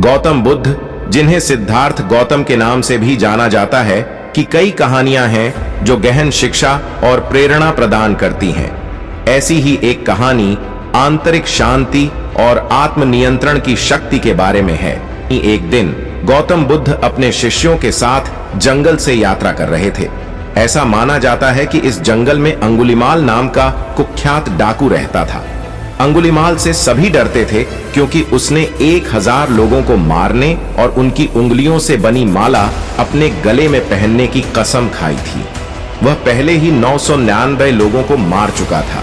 गौतम बुद्ध, जिन्हें सिद्धार्थ गौतम के नाम से भी जाना जाता है, कि कई कहानियां हैं जो गहन शिक्षा और प्रेरणा प्रदान करती हैं। ऐसी ही एक कहानी आंतरिक शांति और आत्मनियंत्रण की शक्ति के बारे में है। एक दिन गौतम बुद्ध अपने शिष्यों के साथ जंगल से यात्रा कर रहे थे। ऐसा माना जाता है कि इस जंगल में अंगुलिमाल नाम का कुख्यात डाकू रहता था। अंगुलिमाल से सभी डरते थे क्योंकि उसने 1000 लोगों को मारने और उनकी उंगलियों से बनी माला अपने गले में पहनने की कसम खाई थी। वह पहले ही 999 लोगों को मार चुका था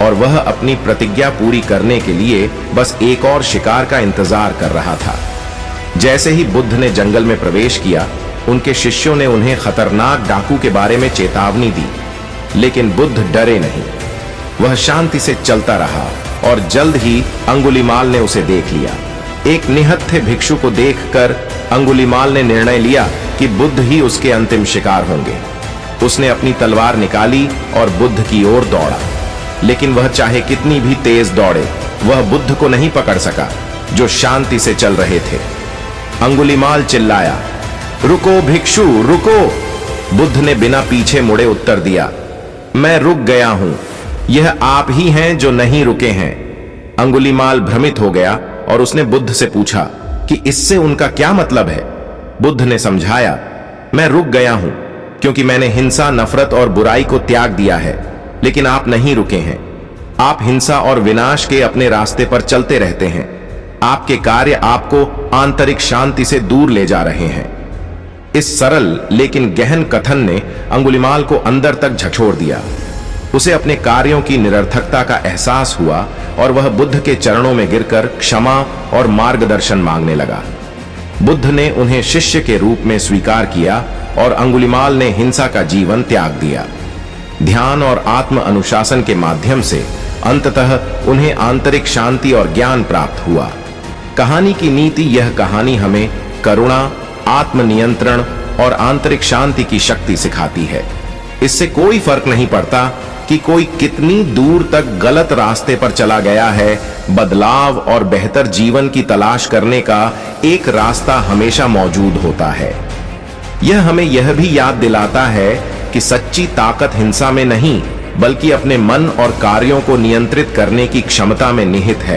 और वह अपनी प्रतिज्ञा पूरी करने के लिए बस एक और शिकार का इंतजार कर रहा था। जैसे ही बुद्ध ने जंगल में प्रवेश किया, उनके शिष्यों ने उन्हें खतरनाक डाकू के बारे में चेतावनी दी, लेकिन बुद्ध डरे नहीं। वह शांति से चलता रहा और जल्द ही अंगुलिमाल ने उसे देख लिया। एक निहत्थे भिक्षु को देखकर अंगुलिमाल ने निर्णय लिया कि बुद्ध ही उसके अंतिम शिकार होंगे। उसने अपनी तलवार निकाली और बुद्ध की ओर दौड़ा, लेकिन वह चाहे कितनी भी तेज दौड़े, वह बुद्ध को नहीं पकड़ सका, जो शांति से चल रहे थे। अंगुलिमाल चिल्लाया, रुको भिक्षु रुको। बुद्ध ने बिना पीछे मुड़े उत्तर दिया, मैं रुक गया हूं, यह आप ही हैं जो नहीं रुके हैं। अंगुलिमाल भ्रमित हो गया और उसने बुद्ध से पूछा कि इससे उनका क्या मतलब है। बुद्ध ने समझाया, मैं रुक गया हूं क्योंकि मैंने हिंसा, नफरत और बुराई को त्याग दिया है, लेकिन आप नहीं रुके हैं। आप हिंसा और विनाश के अपने रास्ते पर चलते रहते हैं। आपके कार्य आपको आंतरिक शांति से दूर ले जा रहे हैं। इस सरल लेकिन गहन कथन ने अंगुलिमाल को अंदर तक झकझोर दिया। उसे अपने कार्यों की निरर्थकता का एहसास हुआ और वह बुद्ध के चरणों में गिरकर क्षमा और मार्गदर्शन मांगने लगा। बुद्ध ने उन्हें शिष्य के रूप में स्वीकार किया और अंगुलिमाल ने हिंसा का जीवन त्याग दिया। ध्यान और आत्म अनुशासन के माध्यम से अंततः उन्हें आंतरिक शांति और ज्ञान प्राप्त हुआ। कहानी की नीति यह कहानी हमें करुणा, आत्मनियंत्रण और आंतरिक शांति की शक्ति सिखाती है। इससे कोई फर्क नहीं पड़ता कि कोई कितनी दूर तक गलत रास्ते पर चला गया है, बदलाव और बेहतर जीवन की तलाश करने का एक रास्ता हमेशा मौजूद होता है। यह हमें यह भी याद दिलाता है कि सच्ची ताकत हिंसा में नहीं, बल्कि अपने मन और कार्यों को नियंत्रित करने की क्षमता में निहित है।